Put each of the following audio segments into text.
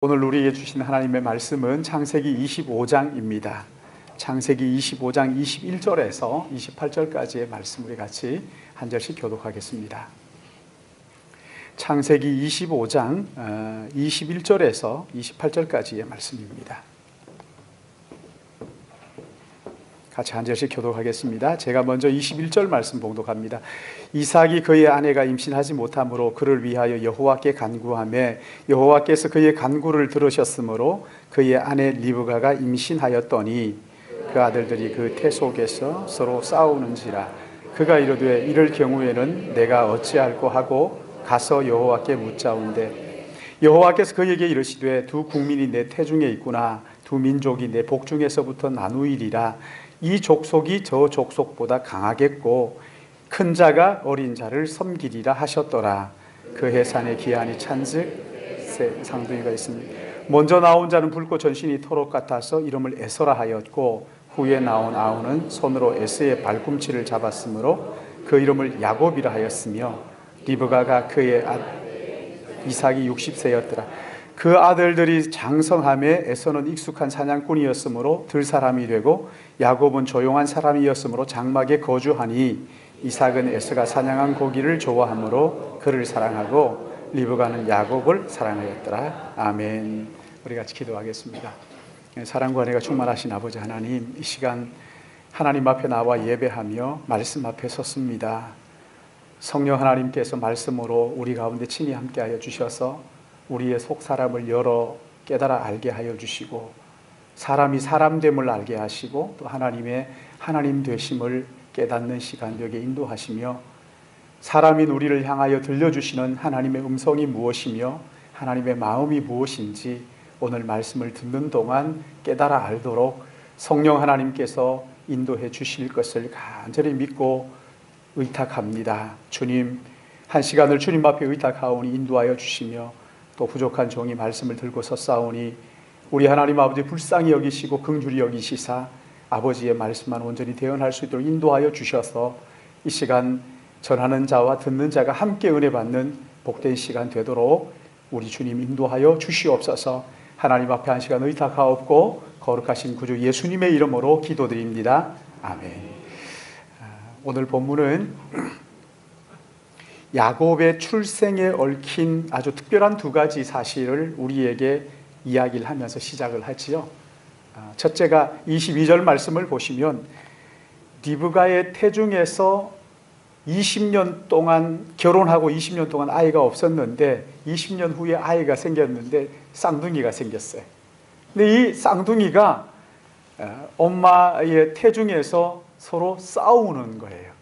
오늘 우리에게 주신 하나님의 말씀은 창세기 25장입니다. 창세기 25장 21절에서 28절까지의 말씀 우리 같이 한 절씩 교독하겠습니다. 창세기 25장 21절에서 28절까지의 말씀입니다. 같이 한 절씩 교독하겠습니다. 제가 먼저 21절 말씀 봉독합니다. 이삭이 그의 아내가 임신하지 못하므로 그를 위하여 여호와께 간구하며 여호와께서 그의 간구를 들으셨으므로 그의 아내 리브가가 임신하였더니 그 아들들이 그 태 속에서 서로 싸우는지라 그가 이르되 이럴 경우에는 내가 어찌할꼬 하고 가서 여호와께 묻자온대 여호와께서 그에게 이르시되 두 국민이 내 태중에 있구나 두 민족이 내 복중에서부터 나누이리라 이 족속이 저 족속보다 강하겠고 큰 자가 어린 자를 섬기리라 하셨더라. 그 해산의 기한이 찬즉 새 쌍둥이가 있습니다. 먼저 나온 자는 붉고 전신이 토록 같아서 이름을 에서라 하였고 후에 나온 아우는 손으로 에서의 발꿈치를 잡았으므로 그 이름을 야곱이라 하였으며 리브가가 그의 이삭이 60세였더라. 그 아들들이 장성함에 에서는 익숙한 사냥꾼이었으므로 들사람이 되고 야곱은 조용한 사람이었으므로 장막에 거주하니 이삭은 에서가 사냥한 고기를 좋아하므로 그를 사랑하고 리브가는 야곱을 사랑하였더라. 아멘. 우리 같이 기도하겠습니다. 사랑과 은혜가 충만하신 아버지 하나님, 이 시간 하나님 앞에 나와 예배하며 말씀 앞에 섰습니다. 성령 하나님께서 말씀으로 우리 가운데 친히 함께하여 주셔서 우리의 속사람을 열어 깨달아 알게 하여 주시고 사람이 사람됨을 알게 하시고 또 하나님의 하나님 되심을 깨닫는 시간 되게 인도하시며 사람인 우리를 향하여 들려주시는 하나님의 음성이 무엇이며 하나님의 마음이 무엇인지 오늘 말씀을 듣는 동안 깨달아 알도록 성령 하나님께서 인도해 주실 것을 간절히 믿고 의탁합니다. 주님, 한 시간을 주님 앞에 의탁하오니 인도하여 주시며 또 부족한 종이 말씀을 들고 섰사오니 우리 하나님 아버지 불쌍히 여기시고 긍휼히 여기시사 아버지의 말씀만 온전히 대언할 수 있도록 인도하여 주셔서 이 시간 전하는 자와 듣는 자가 함께 은혜 받는 복된 시간 되도록 우리 주님 인도하여 주시옵소서. 하나님 앞에 한 시간 의탁하옵고 거룩하신 구주 예수님의 이름으로 기도드립니다. 아멘. 오늘 본문은 야곱의 출생에 얽힌 아주 특별한 두 가지 사실을 우리에게 이야기를 하면서 시작을 하지요. 첫째가 22절 말씀을 보시면 리브가의 태중에서 20년 동안 결혼하고 20년 동안 아이가 없었는데 20년 후에 아이가 생겼는데 쌍둥이가 생겼어요. 근데 이 쌍둥이가 엄마의 태중에서 서로 싸우는 거예요.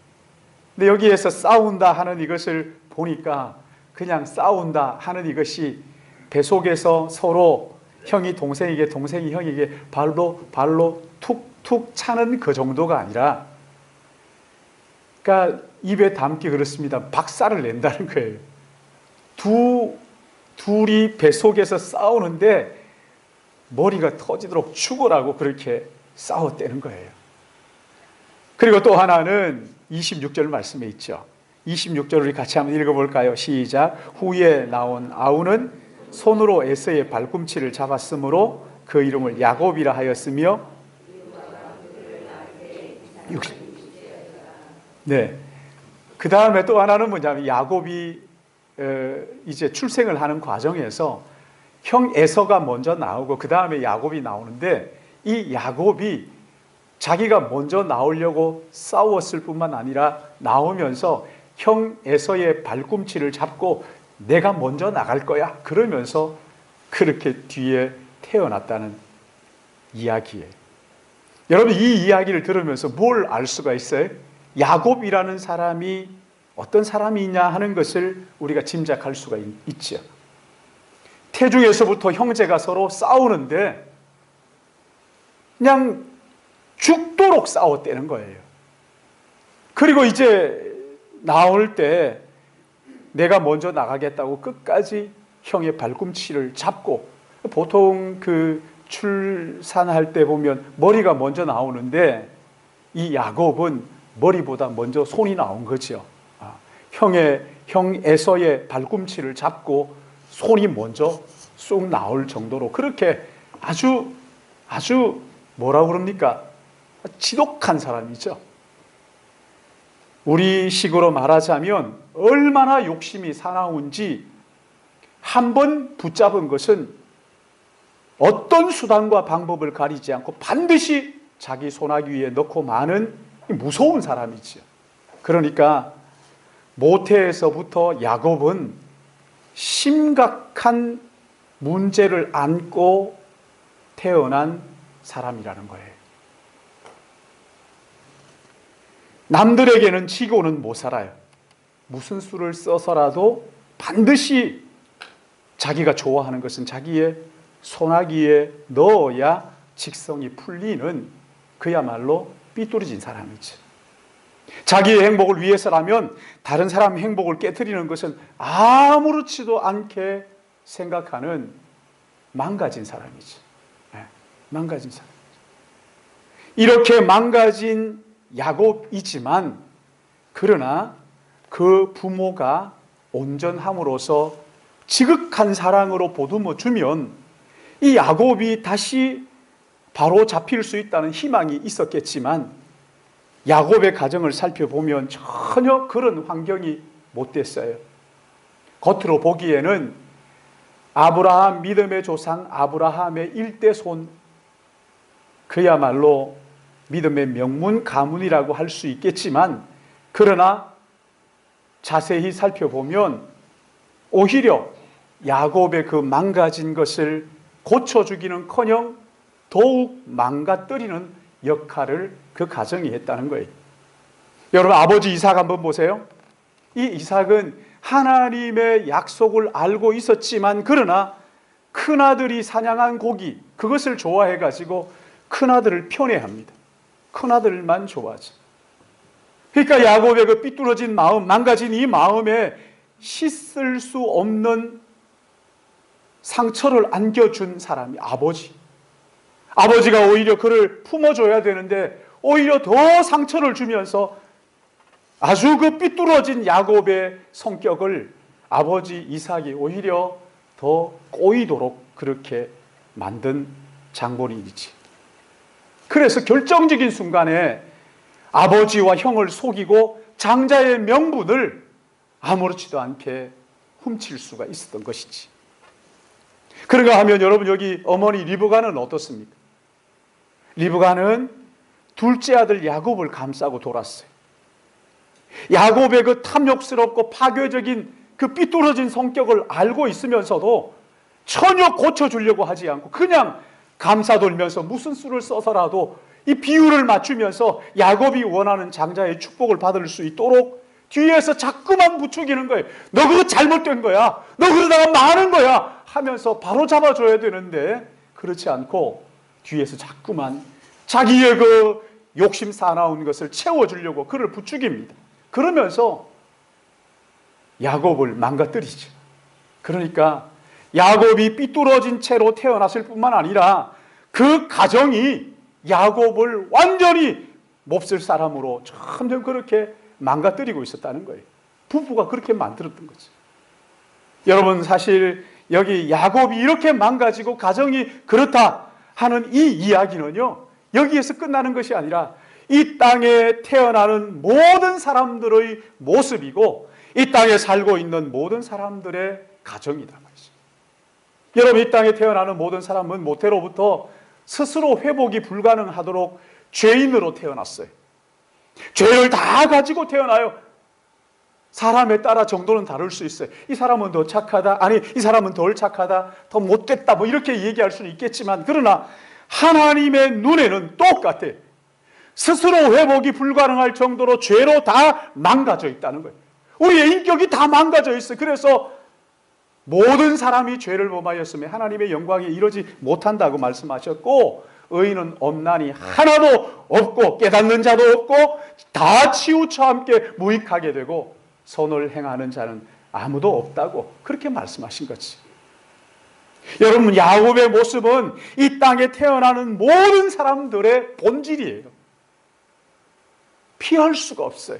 근데 여기에서 싸운다 하는 이것을 보니까 그냥 싸운다 하는 이것이 뱃속에서 서로 형이 동생에게 동생이 형에게 발로 툭툭 차는 그 정도가 아니라 그러니까 입에 담기 그렇습니다. 박살을 낸다는 거예요. 둘이 뱃속에서 싸우는데 머리가 터지도록 죽으라고 그렇게 싸웠다는 거예요. 그리고 또 하나는 26절 말씀에 있죠. 26절 우리 같이 한번 읽어볼까요? 시작. 후에 나온 아우는 손으로 에서의 발꿈치를 잡았으므로 그 이름을 야곱이라 하였으며 네. 그 다음에 또 하나는 뭐냐면 야곱이 이제 출생을 하는 과정에서 형 에서가 먼저 나오고 그 다음에 야곱이 나오는데 이 야곱이 자기가 먼저 나오려고 싸웠을 뿐만 아니라 나오면서 형 에서의 발꿈치를 잡고 내가 먼저 나갈 거야 그러면서 그렇게 뒤에 태어났다는 이야기예요. 여러분 이 이야기를 들으면서 뭘 알 수가 있어요? 야곱이라는 사람이 어떤 사람이냐 하는 것을 우리가 짐작할 수가 있죠. 태중에서부터 형제가 서로 싸우는데 그냥 죽도록 싸웠다는 거예요. 그리고 이제 나올 때 내가 먼저 나가겠다고 끝까지 형의 발꿈치를 잡고 보통 그 출산할 때 보면 머리가 먼저 나오는데 이 야곱은 머리보다 먼저 손이 나온 거죠. 형 에서의 발꿈치를 잡고 손이 먼저 쑥 나올 정도로 그렇게 아주 뭐라고 그럽니까? 지독한 사람이죠. 우리 식으로 말하자면 얼마나 욕심이 사나운지 한 번 붙잡은 것은 어떤 수단과 방법을 가리지 않고 반드시 자기 손아귀 위에 넣고 마는 무서운 사람이죠. 그러니까 모태에서부터 야곱은 심각한 문제를 안고 태어난 사람이라는 거예요. 남들에게는 지고는 못 살아요. 무슨 수를 써서라도 반드시 자기가 좋아하는 것은 자기의 손아귀에 넣어야 직성이 풀리는 그야말로 삐뚤어진 사람이죠. 자기의 행복을 위해서라면 다른 사람의 행복을 깨트리는 것은 아무렇지도 않게 생각하는 망가진 사람이죠. 망가진 사람. 이렇게 망가진 야곱이지만 그러나 그 부모가 온전함으로써 지극한 사랑으로 보듬어 주면 이 야곱이 다시 바로 잡힐 수 있다는 희망이 있었겠지만 야곱의 가정을 살펴보면 전혀 그런 환경이 못 됐어요. 겉으로 보기에는 아브라함 믿음의 조상 아브라함의 일대손, 그야말로 믿음의 명문 가문이라고 할 수 있겠지만 그러나 자세히 살펴보면 오히려 야곱의 그 망가진 것을 고쳐주기는커녕 더욱 망가뜨리는 역할을 그 가정이 했다는 거예요. 여러분, 아버지 이삭 한번 보세요. 이 이삭은 하나님의 약속을 알고 있었지만 그러나 큰아들이 사냥한 고기, 그것을 좋아해가지고 큰아들을 편애합니다. 큰아들만 좋아하죠. 그러니까 야곱의 그 삐뚤어진 마음, 망가진 이 마음에 씻을 수 없는 상처를 안겨준 사람이 아버지. 아버지가 오히려 그를 품어줘야 되는데 오히려 더 상처를 주면서 아주 그 삐뚤어진 야곱의 성격을 아버지 이삭이 오히려 더 꼬이도록 그렇게 만든 장본인이지. 그래서 결정적인 순간에 아버지와 형을 속이고 장자의 명분을 아무렇지도 않게 훔칠 수가 있었던 것이지. 그런가 하면 여러분, 여기 어머니 리브가는 어떻습니까? 리브가는 둘째 아들 야곱을 감싸고 돌았어요. 야곱의 그 탐욕스럽고 파괴적인 그 삐뚤어진 성격을 알고 있으면서도 전혀 고쳐주려고 하지 않고 그냥 감싸돌면서 무슨 수를 써서라도 이 비율을 맞추면서 야곱이 원하는 장자의 축복을 받을 수 있도록 뒤에서 자꾸만 부추기는 거예요. 너 그거 잘못된 거야. 너 그러다가 망하는 거야. 하면서 바로 잡아줘야 되는데 그렇지 않고 뒤에서 자꾸만 자기의 그 욕심 사나운 것을 채워주려고 그를 부추깁니다. 그러면서 야곱을 망가뜨리죠. 그러니까 야곱이 삐뚤어진 채로 태어났을 뿐만 아니라 그 가정이 야곱을 완전히 몹쓸 사람으로 점점 그렇게 망가뜨리고 있었다는 거예요. 부부가 그렇게 만들었던 거죠. 여러분, 사실 여기 야곱이 이렇게 망가지고 가정이 그렇다 하는 이 이야기는요, 여기에서 끝나는 것이 아니라 이 땅에 태어나는 모든 사람들의 모습이고 이 땅에 살고 있는 모든 사람들의 가정이다 말이죠. 여러분, 이 땅에 태어나는 모든 사람은 모태로부터 스스로 회복이 불가능하도록 죄인으로 태어났어요. 죄를 다 가지고 태어나요. 사람에 따라 정도는 다를 수 있어요. 이 사람은 더 착하다, 아니 이 사람은 덜 착하다, 더 못됐다, 뭐 이렇게 얘기할 수는 있겠지만 그러나 하나님의 눈에는 똑같아요. 스스로 회복이 불가능할 정도로 죄로 다 망가져 있다는 거예요. 우리의 인격이 다 망가져 있어요. 그래서 모든 사람이 죄를 범하였으며 하나님의 영광에 이르지 못한다고 말씀하셨고 의인은 없나니 하나도 없고 깨닫는 자도 없고 다 치우쳐 함께 무익하게 되고 선을 행하는 자는 아무도 없다고 그렇게 말씀하신 거지. 여러분, 야곱의 모습은 이 땅에 태어나는 모든 사람들의 본질이에요. 피할 수가 없어요.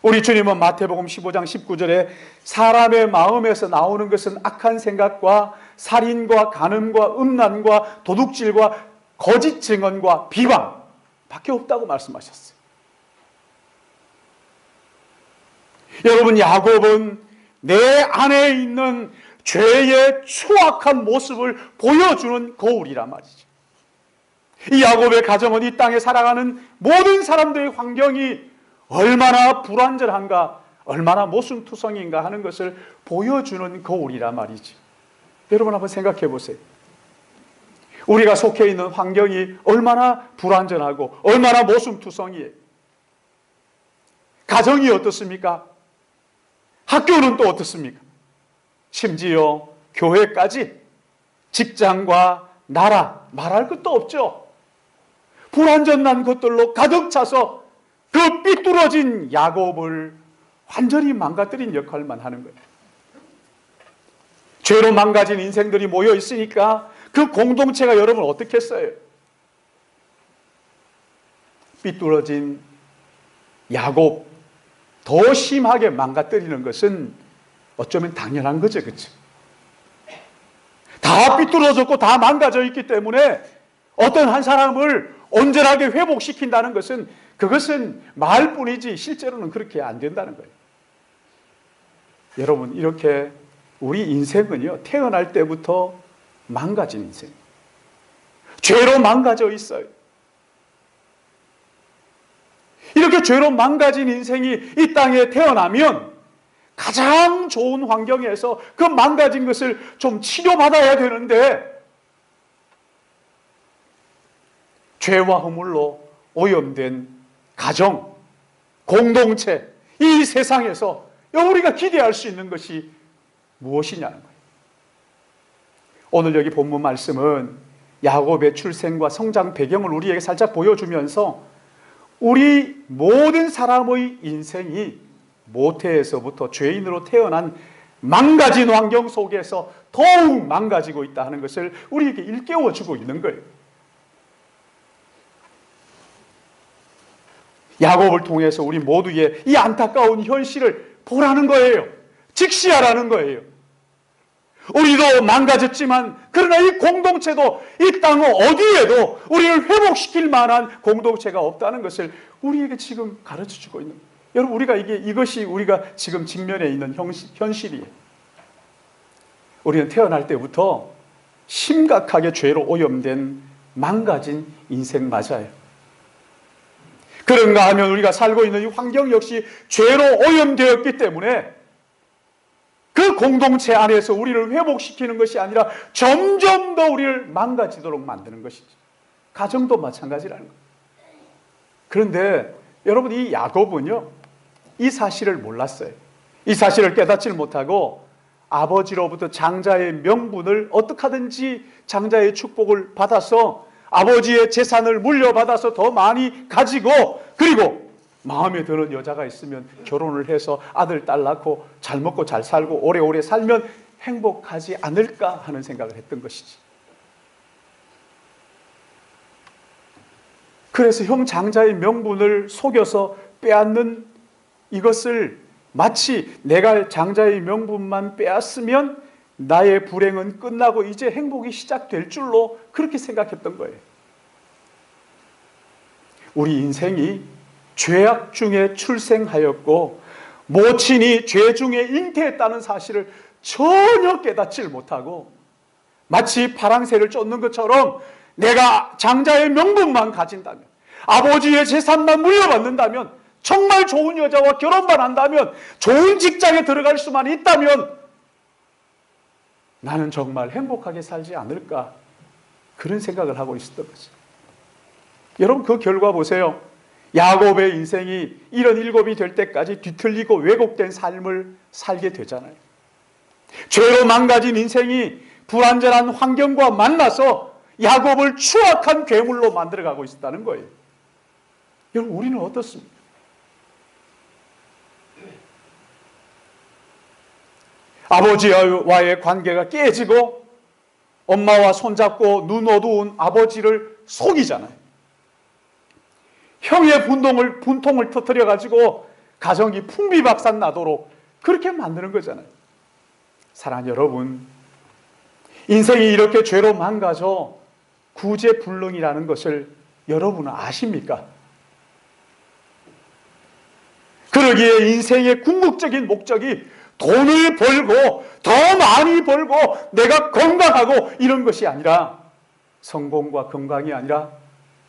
우리 주님은 마태복음 15장 19절에 사람의 마음에서 나오는 것은 악한 생각과 살인과 간음과 음란과 도둑질과 거짓 증언과 비방 밖에 없다고 말씀하셨어요. 여러분, 야곱은 내 안에 있는 죄의 추악한 모습을 보여주는 거울이란 말이죠. 이 야곱의 가정은 이 땅에 살아가는 모든 사람들의 환경이 얼마나 불완전한가, 얼마나 모순투성인가 하는 것을 보여주는 거울이란 말이지. 여러분 한번 생각해 보세요. 우리가 속해 있는 환경이 얼마나 불완전하고 얼마나 모순투성이에요. 가정이 어떻습니까? 학교는 또 어떻습니까? 심지어 교회까지, 직장과 나라, 말할 것도 없죠. 불완전한 것들로 가득 차서 그 삐뚤어진 야곱을 완전히 망가뜨린 역할만 하는 거예요. 죄로 망가진 인생들이 모여 있으니까 그 공동체가 여러분 어떻게 했어요? 삐뚤어진 야곱 더 심하게 망가뜨리는 것은 어쩌면 당연한 거죠. 그렇죠? 다 삐뚤어졌고 다 망가져 있기 때문에 어떤 한 사람을 온전하게 회복시킨다는 것은, 그것은 말뿐이지 실제로는 그렇게 안 된다는 거예요. 여러분, 이렇게 우리 인생은요, 태어날 때부터 망가진 인생, 죄로 망가져 있어요. 이렇게 죄로 망가진 인생이 이 땅에 태어나면 가장 좋은 환경에서 그 망가진 것을 좀 치료받아야 되는데, 죄와 허물로 오염된 가정, 공동체, 이 세상에서 우리가 기대할 수 있는 것이 무엇이냐는 거예요. 오늘 여기 본문 말씀은 야곱의 출생과 성장 배경을 우리에게 살짝 보여주면서 우리 모든 사람의 인생이 모태에서부터 죄인으로 태어난 망가진 환경 속에서 더욱 망가지고 있다 하는 것을 우리에게 일깨워주고 있는 거예요. 야곱을 통해서 우리 모두의 이 안타까운 현실을 보라는 거예요. 직시하라는 거예요. 우리도 망가졌지만 그러나 이 공동체도 이 땅 어디에도 우리를 회복시킬 만한 공동체가 없다는 것을 우리에게 지금 가르쳐주고 있는 거예요. 여러분, 이것이 우리가 지금 직면해 있는 현실이에요. 우리는 태어날 때부터 심각하게 죄로 오염된 망가진 인생 맞아요. 그런가 하면 우리가 살고 있는 이 환경 역시 죄로 오염되었기 때문에 그 공동체 안에서 우리를 회복시키는 것이 아니라 점점 더 우리를 망가지도록 만드는 것이죠. 가정도 마찬가지라는 거예요. 그런데 여러분, 이 야곱은요, 이 사실을 몰랐어요. 이 사실을 깨닫지 못하고 아버지로부터 장자의 명분을 어떻게 하든지 장자의 축복을 받아서 아버지의 재산을 물려받아서 더 많이 가지고, 그리고 마음에 드는 여자가 있으면 결혼을 해서 아들, 딸 낳고 잘 먹고 잘 살고 오래오래 살면 행복하지 않을까 하는 생각을 했던 것이지. 그래서 형 장자의 명분을 속여서 빼앗는 이것을 마치 내가 장자의 명분만 빼앗으면 나의 불행은 끝나고 이제 행복이 시작될 줄로 그렇게 생각했던 거예요. 우리 인생이 죄악 중에 출생하였고 모친이 죄 중에 잉태했다는 사실을 전혀 깨닫지를 못하고 마치 파랑새를 쫓는 것처럼 내가 장자의 명분만 가진다면, 아버지의 재산만 물려받는다면, 정말 좋은 여자와 결혼만 한다면, 좋은 직장에 들어갈 수만 있다면 나는 정말 행복하게 살지 않을까, 그런 생각을 하고 있었던 거죠. 여러분, 그 결과 보세요. 야곱의 인생이 77이 될 때까지 뒤틀리고 왜곡된 삶을 살게 되잖아요. 죄로 망가진 인생이 불완전한 환경과 만나서 야곱을 추악한 괴물로 만들어가고 있었다는 거예요. 여러분, 우리는 어떻습니까? 아버지와의 관계가 깨지고 엄마와 손잡고 눈 어두운 아버지를 속이잖아요. 형의 분통을 터뜨려가지고 가정이 풍비박산 나도록 그렇게 만드는 거잖아요. 사랑하는 여러분, 인생이 이렇게 죄로 망가져 구제불능이라는 것을 여러분은 아십니까? 그러기에 인생의 궁극적인 목적이 돈을 벌고 더 많이 벌고 내가 건강하고 이런 것이 아니라, 성공과 건강이 아니라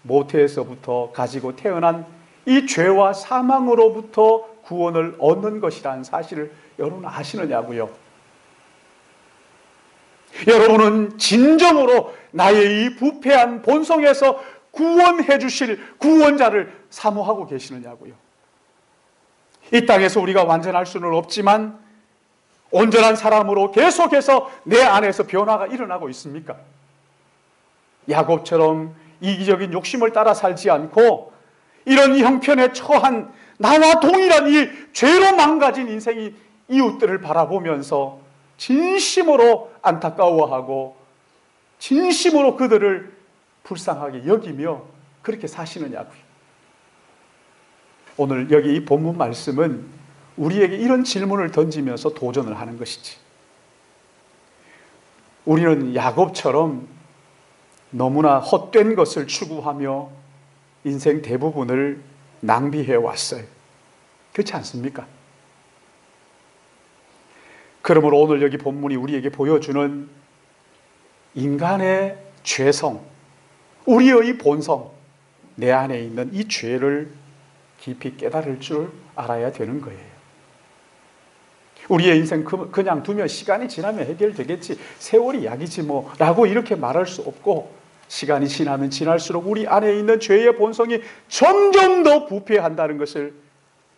모태에서부터 가지고 태어난 이 죄와 사망으로부터 구원을 얻는 것이라는 사실을 여러분 아시느냐고요. 여러분은 진정으로 나의 이 부패한 본성에서 구원해 주실 구원자를 사모하고 계시느냐고요. 이 땅에서 우리가 완전할 수는 없지만 온전한 사람으로 계속해서 내 안에서 변화가 일어나고 있습니까? 야곱처럼 이기적인 욕심을 따라 살지 않고 이런 형편에 처한 나와 동일한 이 죄로 망가진 인생이 이웃들을 바라보면서 진심으로 안타까워하고 진심으로 그들을 불쌍하게 여기며 그렇게 사시느냐고요. 오늘 여기 이 본문 말씀은 우리에게 이런 질문을 던지면서 도전을 하는 것이지, 우리는 야곱처럼 너무나 헛된 것을 추구하며 인생 대부분을 낭비해 왔어요. 그렇지 않습니까? 그러므로 오늘 여기 본문이 우리에게 보여주는 인간의 죄성, 우리의 본성, 내 안에 있는 이 죄를 깊이 깨달을 줄 알아야 되는 거예요. 우리의 인생 그냥 두면 시간이 지나면 해결되겠지, 세월이 약이지 뭐 라고 이렇게 말할 수 없고, 시간이 지나면 지날수록 우리 안에 있는 죄의 본성이 점점 더 부패한다는 것을,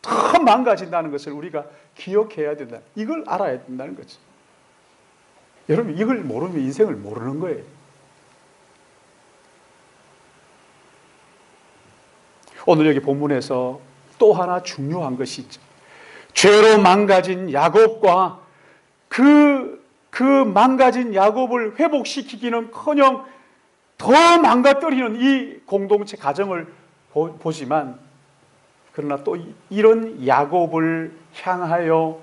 더 망가진다는 것을 우리가 기억해야 된다. 이걸 알아야 된다는 거죠. 여러분, 이걸 모르면 인생을 모르는 거예요. 오늘 여기 본문에서 또 하나 중요한 것이 있죠. 죄로 망가진 야곱과 그 망가진 야곱을 회복시키기는커녕 더 망가뜨리는 이 공동체 가정을 보지만, 그러나 또 이런 야곱을 향하여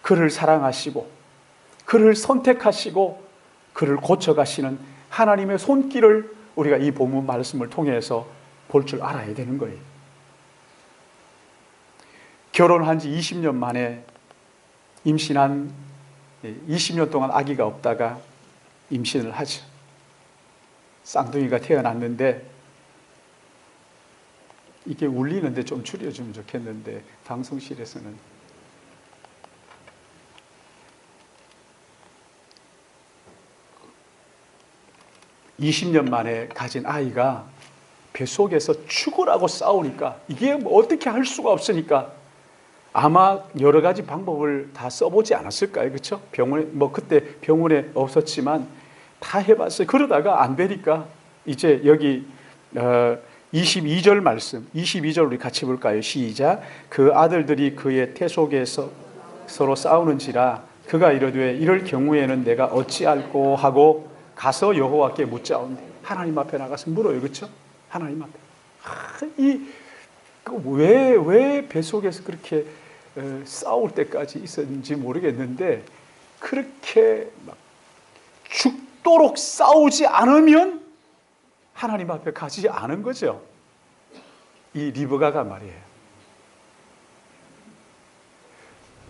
그를 사랑하시고 그를 선택하시고 그를 고쳐가시는 하나님의 손길을 우리가 이 본문 말씀을 통해서 볼 줄 알아야 되는 거예요. 결혼한 지 20년 만에 임신한, 20년 동안 아기가 없다가 임신을 하죠. 쌍둥이가 태어났는데, 이게 울리는데 좀 줄여주면 좋겠는데 방송실에서는. (20년) 만에 가진 아이가 뱃속에서 죽으라고 싸우니까, 이게 뭐 어떻게 할 수가 없으니까 아마 여러 가지 방법을 다 써보지 않았을까요? 그렇죠? 병원에, 뭐 그때 병원에 없었지만 다 해봤어요. 그러다가 안 되니까 이제 여기 22절 말씀, 22절 우리 같이 볼까요? 시작. 그 아들들이 그의 태속에서 서로 싸우는지라 그가 이르되 이럴 경우에는 내가 어찌할꼬 하고 가서 여호와께 묻자온대. 하나님 앞에 나가서 물어요. 그렇죠? 하나님 앞에. 왜 뱃속에서 그렇게 싸울 때까지 있었는지 모르겠는데, 그렇게 막 죽도록 싸우지 않으면 하나님 앞에 가지 않은 거죠. 이 리브가가 말이에요.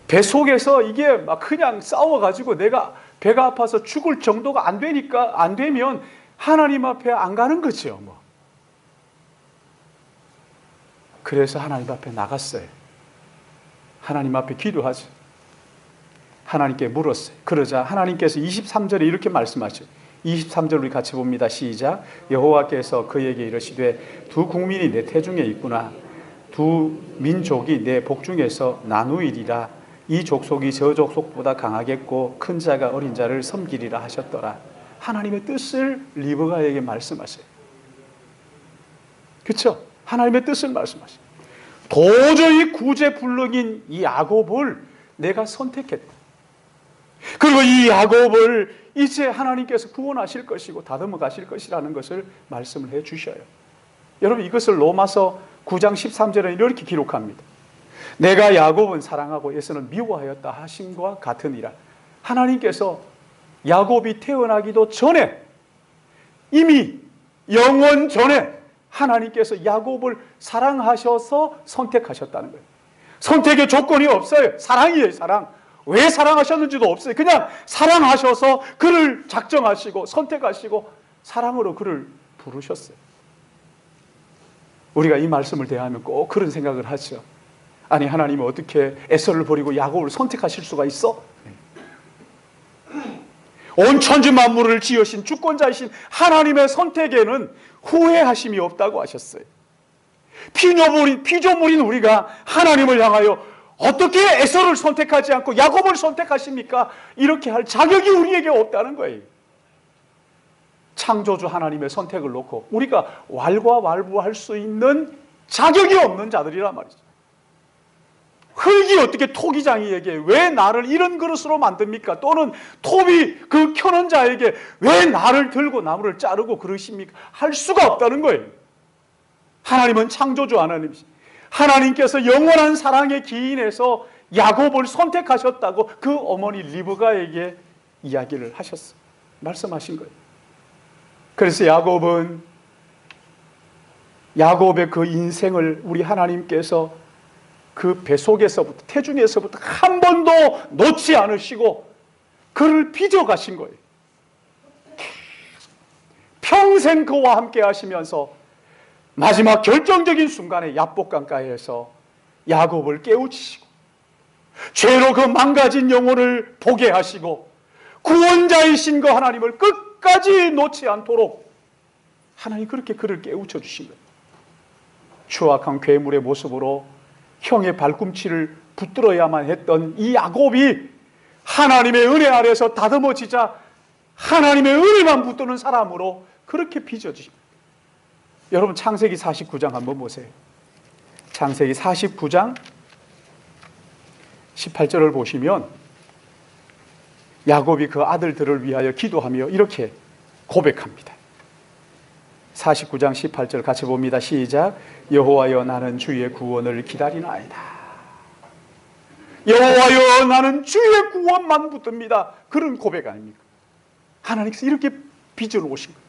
뱃속에서 이게 막 그냥 싸워가지고 내가 배가 아파서 죽을 정도가 안 되면 하나님 앞에 안 가는 거죠. 뭐. 그래서 하나님 앞에 나갔어요. 하나님 앞에 기도하죠. 하나님께 물었어요. 그러자 하나님께서 23절에 이렇게 말씀하죠. 23절 우리 같이 봅니다. 시작. 여호와께서 그에게 이르시되 두 국민이 내 태중에 있구나. 두 민족이 내 복중에서 나누이리라. 이 족속이 저 족속보다 강하겠고 큰 자가 어린 자를 섬기리라 하셨더라. 하나님의 뜻을 리브가에게 말씀하세요. 그렇죠? 하나님의 뜻을 말씀하세요. 도저히 구제불능인 이 야곱을 내가 선택했다. 그리고 이 야곱을 이제 하나님께서 구원하실 것이고 다듬어 가실 것이라는 것을 말씀을 해 주셔요. 여러분, 이것을 로마서 9장 13절에 이렇게 기록합니다. 내가 야곱은 사랑하고 에서는 미워하였다 하심과 같으니라. 하나님께서 야곱이 태어나기도 전에, 이미 영원 전에 하나님께서 야곱을 사랑하셔서 선택하셨다는 거예요. 선택의 조건이 없어요. 사랑이에요, 사랑. 왜 사랑하셨는지도 없어요. 그냥 사랑하셔서 그를 작정하시고 선택하시고 사랑으로 그를 부르셨어요. 우리가 이 말씀을 대하면 꼭 그런 생각을 하죠. 아니, 하나님이 어떻게 에서를 버리고 야곱을 선택하실 수가 있어? 온 천지 만물을 지으신 주권자이신 하나님의 선택에는 후회하심이 없다고 하셨어요. 피조물인 우리가 하나님을 향하여 어떻게 에서를 선택하지 않고 야곱을 선택하십니까? 이렇게 할 자격이 우리에게 없다는 거예요. 창조주 하나님의 선택을 놓고 우리가 왈가왈부할 수 있는 자격이 없는 자들이란 말이죠. 흙이 어떻게 토기장이에게 왜 나를 이런 그릇으로 만듭니까? 또는 톱이 그 켜는 자에게 왜 나를 들고 나무를 자르고 그러십니까? 할 수가 없다는 거예요. 하나님은 창조주 하나님이시. 하나님께서 영원한 사랑의 기인에서 야곱을 선택하셨다고 그 어머니 리브가에게 이야기를 하셨어요. 말씀하신 거예요. 그래서 야곱의 그 인생을 우리 하나님께서 그 뱃속에서부터, 태중에서부터 한 번도 놓지 않으시고 그를 빚어가신 거예요. 평생 그와 함께 하시면서 마지막 결정적인 순간에 야복강가에서 야곱을 깨우치시고 죄로 그 망가진 영혼을 보게 하시고 구원자이신 그 하나님을 끝까지 놓지 않도록 하나님 그렇게 그를 깨우쳐 주신 거예요. 추악한 괴물의 모습으로 형의 발꿈치를 붙들어야만 했던 이 야곱이 하나님의 은혜 아래서 다듬어지자 하나님의 은혜만 붙드는 사람으로 그렇게 빚어지십니다. 여러분, 창세기 49장 한번 보세요. 창세기 49장 18절을 보시면 야곱이 그 아들들을 위하여 기도하며 이렇게 고백합니다. 49장 18절 같이 봅니다. 시작. 여호와여, 나는 주의 구원을 기다리나이다. 여호와여, 나는 주의 구원만 붙듭니다. 그런 고백 아닙니까? 하나님께서 이렇게 빚어 놓으신 거예요.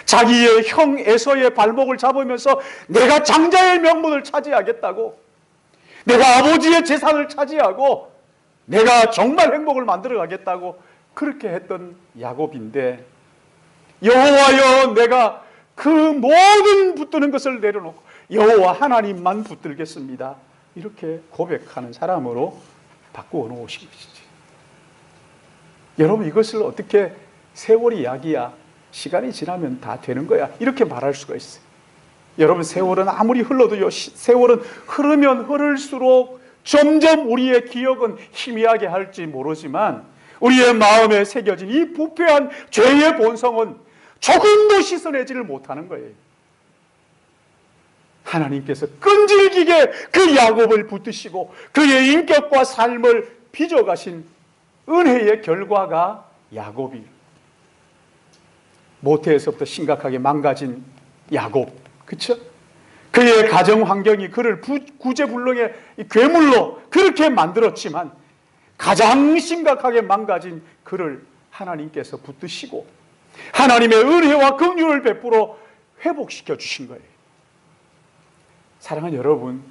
자기의 형 에서의 발목을 잡으면서 내가 장자의 명분을 차지하겠다고, 내가 아버지의 재산을 차지하고 내가 정말 행복을 만들어 가겠다고 그렇게 했던 야곱인데, 여호와여, 내가 그 모든 붙드는 것을 내려놓고 여호와 하나님만 붙들겠습니다. 이렇게 고백하는 사람으로 바꾸어 놓으신 것이지. 여러분, 이것을 어떻게 세월이 약이야, 시간이 지나면 다 되는 거야, 이렇게 말할 수가 있어요. 여러분, 세월은 아무리 흘러도요, 세월은 흐르면 흐를수록 점점 우리의 기억은 희미하게 할지 모르지만 우리의 마음에 새겨진 이 부패한 죄의 본성은 조금도 씻어내지를 못하는 거예요. 하나님께서 끈질기게 그 야곱을 붙드시고 그의 인격과 삶을 빚어가신 은혜의 결과가 야곱이에요. 모태에서부터 심각하게 망가진 야곱, 그렇죠? 그의 가정 환경이 그를 구제불능의 괴물로 그렇게 만들었지만 가장 심각하게 망가진 그를 하나님께서 붙드시고 하나님의 은혜와 긍휼을 베풀어 회복시켜 주신 거예요. 사랑하는 여러분,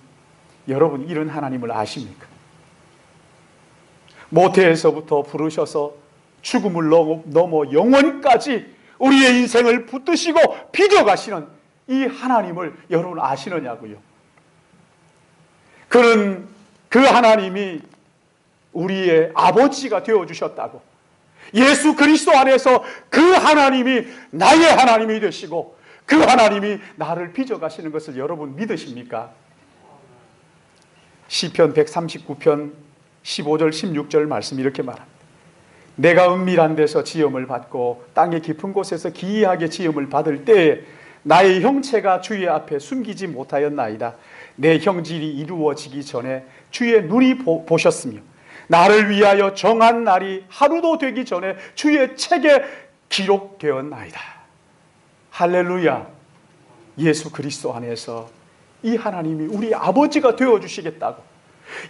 여러분 이런 하나님을 아십니까? 모태에서부터 부르셔서 죽음을 넘어 영원까지 우리의 인생을 붙드시고 빚어가시는 이 하나님을 여러분 아시느냐고요? 그는 그 하나님이 우리의 아버지가 되어주셨다고, 예수 그리스도 안에서 그 하나님이 나의 하나님이 되시고 그 하나님이 나를 빚어가시는 것을 여러분 믿으십니까? 시편 139편 15절 16절 말씀 이렇게 말합니다. 내가 은밀한 데서 지음을 받고 땅의 깊은 곳에서 기이하게 지음을 받을 때에 나의 형체가 주의 앞에 숨기지 못하였나이다. 내 형질이 이루어지기 전에 주의 눈이 보셨으며 나를 위하여 정한 날이 하루도 되기 전에 주의 책에 기록되었나이다. 할렐루야. 예수 그리스도 안에서 이 하나님이 우리 아버지가 되어주시겠다고,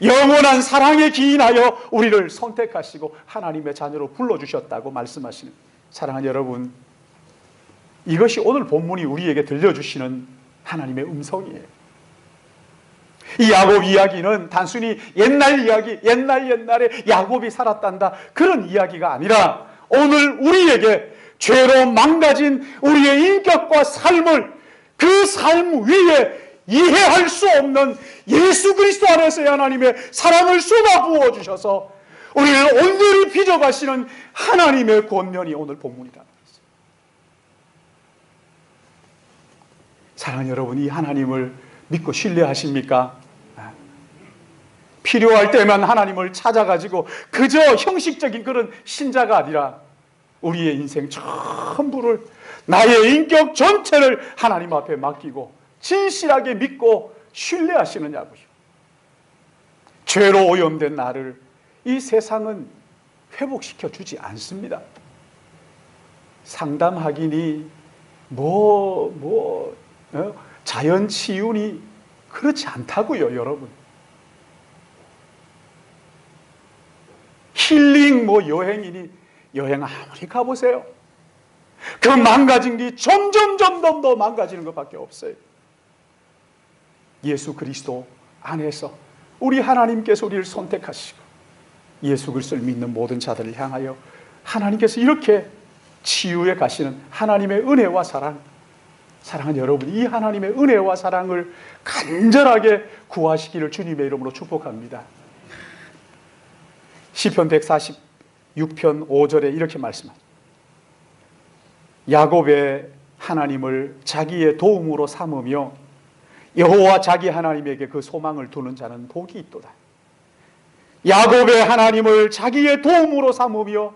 영원한 사랑에 기인하여 우리를 선택하시고 하나님의 자녀로 불러주셨다고 말씀하시는, 사랑하는 여러분, 이것이 오늘 본문이 우리에게 들려주시는 하나님의 음성이에요. 이 야곱 이야기는 단순히 옛날 이야기, 옛날에 야곱이 살았단다, 그런 이야기가 아니라 오늘 우리에게 죄로 망가진 우리의 인격과 삶을, 그 삶 위에 이해할 수 없는 예수 그리스도 안에서의 하나님의 사랑을 쏟아 부어 주셔서 우리를 온전히 빚어가시는 하나님의 권면이 오늘 본문이다. 사랑하는 여러분, 이 하나님을 믿고 신뢰하십니까? 필요할 때만 하나님을 찾아가지고 그저 형식적인 그런 신자가 아니라 우리의 인생 전부를, 나의 인격 전체를 하나님 앞에 맡기고 진실하게 믿고 신뢰하시느냐고요. 죄로 오염된 나를 이 세상은 회복시켜 주지 않습니다. 상담하기니 자연치유니 그렇지 않다고요, 여러분. 힐링 여행이니, 여행 아무리 가보세요. 그 망가진 게 점점 더 망가지는 것밖에 없어요. 예수 그리스도 안에서 우리 하나님께서 우리를 선택하시고 예수 그리스도를 믿는 모든 자들을 향하여 하나님께서 이렇게 치유해 가시는 하나님의 은혜와 사랑, 사랑하는 여러분, 이 하나님의 은혜와 사랑을 간절하게 구하시기를 주님의 이름으로 축복합니다. 시편 146편 5절에 이렇게 말씀합니다. 야곱의 하나님을 자기의 도움으로 삼으며 여호와 자기 하나님에게 그 소망을 두는 자는 복이 있도다. 야곱의 하나님을 자기의 도움으로 삼으며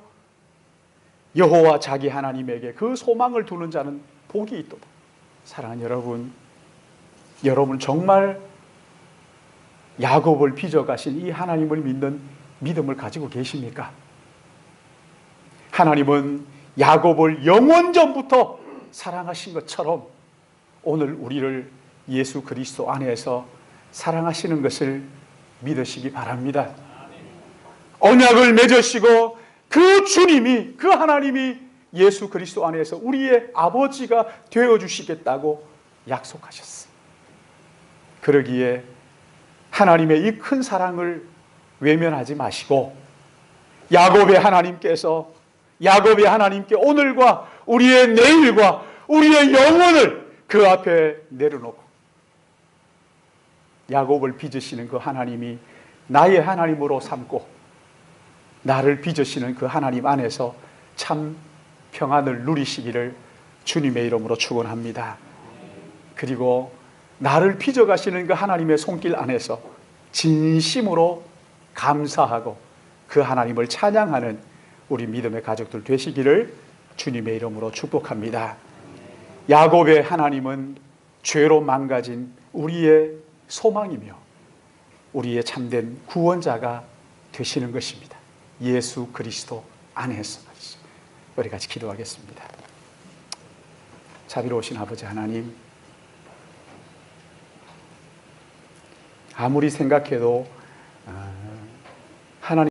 여호와 자기 하나님에게 그 소망을 두는 자는 복이 있도다. 사랑하는 여러분, 여러분 정말 야곱을 빚어가신 이 하나님을 믿는 믿음을 가지고 계십니까? 하나님은 야곱을 영원 전부터 사랑하신 것처럼 오늘 우리를 예수 그리스도 안에서 사랑하시는 것을 믿으시기 바랍니다. 언약을 맺으시고 그 주님이, 그 하나님이 예수 그리스도 안에서 우리의 아버지가 되어주시겠다고 약속하셨어요. 그러기에 하나님의 이 큰 사랑을 외면하지 마시고 야곱의 하나님께 오늘과 우리의 내일과 우리의 영혼을 그 앞에 내려놓고 야곱을 빚으시는 그 하나님이 나의 하나님으로 삼고 나를 빚으시는 그 하나님 안에서 참 평안을 누리시기를 주님의 이름으로 축원합니다. 그리고 나를 빚어가시는 그 하나님의 손길 안에서 진심으로 감사하고 그 하나님을 찬양하는 우리 믿음의 가족들 되시기를 주님의 이름으로 축복합니다. 야곱의 하나님은 죄로 망가진 우리의 소망이며 우리의 참된 구원자가 되시는 것입니다. 예수 그리스도 안에서. 우리 같이 기도하겠습니다. 자비로우신 아버지 하나님, 아무리 생각해도 하나님